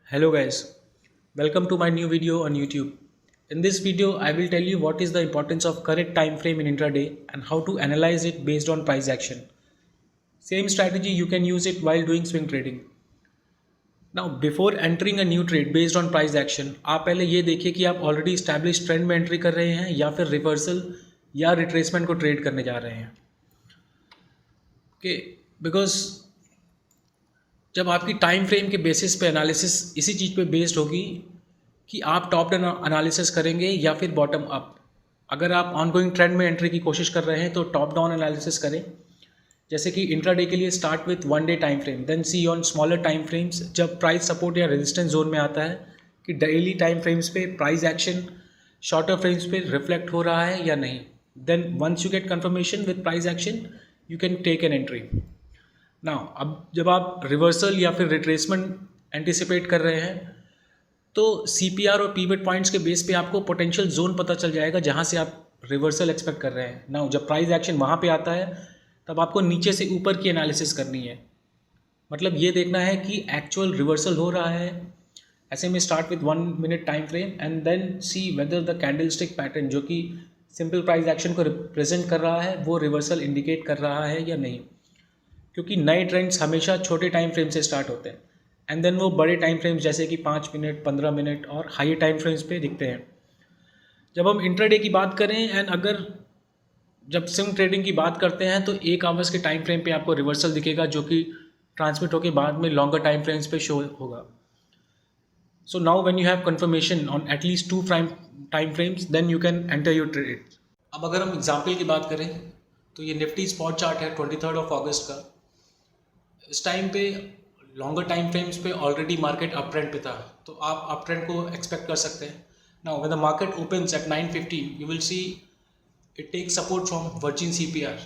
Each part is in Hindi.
Hello guys, welcome to my new video on YouTube. In this video, I will tell you what is the importance of correct time frame in intraday and how to analyze it based on price action. Same strategy you can use it while doing swing trading. Now before entering a new trade based on price action, आप पहले ये देखिए कि आप ऑलरेडी established ट्रेंड में एंट्री कर रहे हैं या फिर रिवर्सल या रिट्रेसमेंट को ट्रेड करने जा रहे हैं. ओके, बिकॉज जब आपकी टाइम फ्रेम के बेसिस पे एनालिसिस इसी चीज़ पे बेस्ड होगी कि आप टॉप डाउन एनालिसिस करेंगे या फिर बॉटम अप. अगर आप ऑनगोइंग ट्रेंड में एंट्री की कोशिश कर रहे हैं तो टॉप डाउन एनालिसिस करें. जैसे कि इंट्राडे के लिए start with one day time frame, then see on smaller time frames जब प्राइस सपोर्ट या रेजिस्टेंस जोन में आता है कि डेली टाइम फ्रेम्स पे प्राइस एक्शन शॉर्टर फ्रेम्स पे रिफ्लेक्ट हो रहा है या नहीं. Then once you get confirmation with price action you can take an entry. Now अब जब आप रिवर्सल या फिर रिट्रेसमेंट एंटिसिपेट कर रहे हैं तो सीपीआर और पीवट पॉइंट्स के बेस पे आपको पोटेंशियल जोन पता चल जाएगा जहाँ से आप रिवर्सल एक्सपेक्ट कर रहे हैं. नाउ जब प्राइस एक्शन वहाँ पे आता है तब आपको नीचे से ऊपर की एनालिसिस करनी है. मतलब ये देखना है कि एक्चुअल रिवर्सल हो रहा है. ऐसे में start with 1 minute time frame and then see whether the candlestick pattern जो कि सिंपल प्राइस एक्शन को रिप्रेजेंट कर रहा है वो रिवर्सल इंडिकेट कर रहा है या नहीं. क्योंकि नए ट्रेंड्स हमेशा छोटे टाइम फ्रेम से स्टार्ट होते हैं एंड देन वो बड़े टाइम फ्रेम्स जैसे कि 5 मिनट 15 मिनट और हाई टाइम फ्रेम्स पे दिखते हैं. जब हम इंट्राडे की बात करें एंड अगर जब स्विंग ट्रेडिंग की बात करते हैं तो 1 आवर्स के टाइम फ्रेम पे आपको रिवर्सल दिखेगा जो कि ट्रांसमिट होकर बाद में लॉन्गर टाइम फ्रेम्स पे शो होगा. So now when you have confirmation on at least 2 time frames then you can enter your trade. अब अगर हम एग्जाम्पल की बात करें तो ये निफ्टी स्पॉट चार्ट है 23 अगस्त का. इस टाइम पे लॉन्गर टाइम फ्रेम्स पे ऑलरेडी मार्केट अप ट्रेंड पे था तो आप अप ट्रेंड को एक्सपेक्ट कर सकते हैं. Now when the market opens at 9:15 you will see it take support from virgin CPR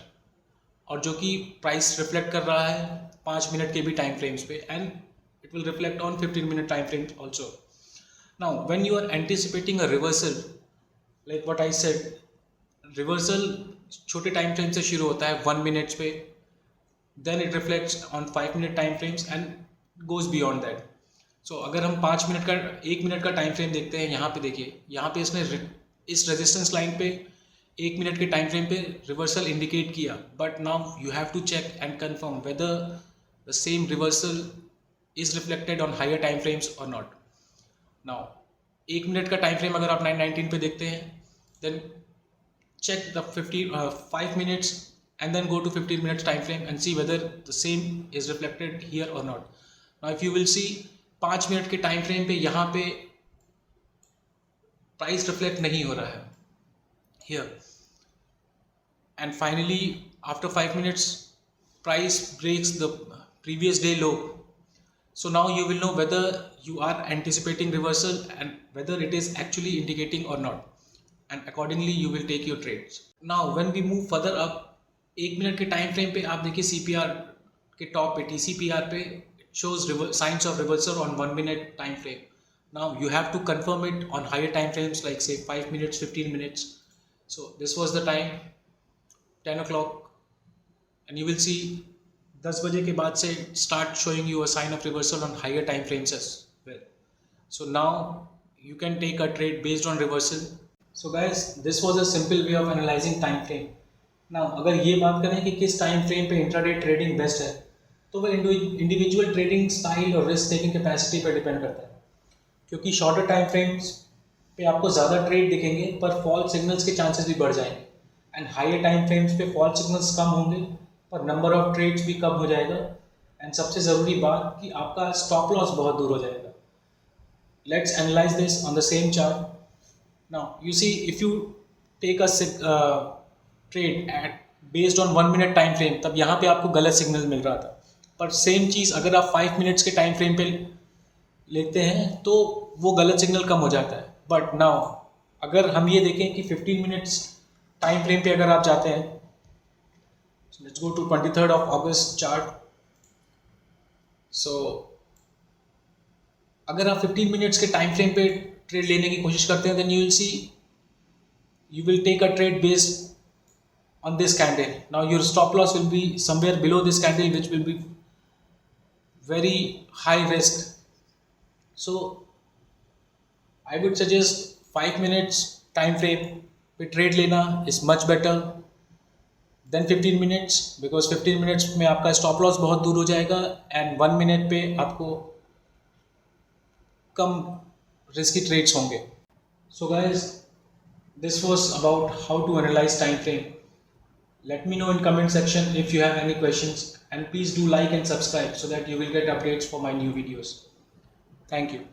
और जो कि प्राइस रिफ्लेक्ट कर रहा है 5 मिनट के भी टाइम फ्रेम्स पे and it will reflect on 15 minute time frames also. Now when you are anticipating a reversal like what I said, reversal छोटे टाइम फ्रेम से शुरू होता है 1 मिनट्स पे, then it reflects on 5 minute time frames and goes beyond that. So अगर हम 5 मिनट का 1 मिनट का टाइम फ्रेम देखते हैं, यहाँ पे देखिए, यहाँ पे इसने इस रेजिस्टेंस लाइन पे 1 मिनट के टाइम फ्रेम पे रिवर्सल इंडिकेट किया. But now you have to check and confirm whether the same reversal is reflected on higher time frames और नॉट. नाउ 1 मिनट का टाइम फ्रेम अगर आप 9:19 पे देखते हैं then check the 5 minutes and then go to 15 minutes time frame and see whether the same is reflected here or not. Now if you will see 5 minute के टाइम फ्रेम पे यहाँ पे प्राइस रिफ्लेक्ट नहीं हो रहा है here and finally after 5 minutes price breaks the previous day low. So now you will know whether you are anticipating reversal and whether it is actually indicating or not and accordingly you will take your trades. Now when we move further up, 1 minute के टाइम फ्रेम पे आप देखिए सीपीआर के टॉप पे टीसीपीआर पे shows signs of reversal on 1 minute time frame. Now you have to confirm it on higher time frames like say 5 minutes 15 minutes. So this was the time 10 o'clock and you will see 10 बजे के बाद से start showing you a sign of reversal on higher time frames as well. So now you can take a trade based on reversal. So guys, this was a simple way of analyzing time frame. Now अगर ये बात करें कि किस टाइम फ्रेम पे इंट्राडे ट्रेडिंग बेस्ट है तो वो इंडिविजुअल ट्रेडिंग स्टाइल और रिस्क टेकिंग कैपेसिटी पर डिपेंड करता है. क्योंकि शॉर्टर टाइम फ्रेम्स पे आपको ज़्यादा ट्रेड दिखेंगे पर फॉल सिग्नल्स के चांसेस भी बढ़ जाएंगे एंड हायर टाइम फ्रेम्स पे फॉल सिग्नल्स कम होंगे पर नंबर ऑफ ट्रेड्स भी कम हो जाएगा एंड सबसे ज़रूरी बात कि आपका स्टॉप लॉस बहुत दूर हो जाएगा. Let's analyse this on the same chart. Now you see if you take a trade at based on 1 minute time frame तब यहाँ पे आपको गलत सिग्नल मिल रहा था पर सेम चीज़ अगर आप 5 मिनट्स के टाइम फ्रेम पे लेते हैं तो वो गलत सिग्नल कम हो जाता है. बट नाउ अगर हम ये देखें कि 15 मिनट्स टाइम फ्रेम पे अगर आप जाते हैं, लेट्स गो टू 23 चार्ट. सो अगर आप 15 मिनट्स के टाइम फ्रेम पे ट्रेड लेने की कोशिश करते हैं then you will see you will take a trade based on this candle. Now your stop loss will be somewhere below this candle which will be very high risk. So I would suggest 5 minutes time frame पे ट्रेड लेना is much better than 15 minutes, because 15 minutes में आपका स्टॉप लॉस बहुत दूर हो जाएगा एंड 1 मिनट पे आपको कम रिस्की ट्रेड्स होंगे. So guys, this was about how to analyze time frame. Let me know in comment section if you have any questions, and please do like and subscribe so that you will get updates for my new videos. Thank you.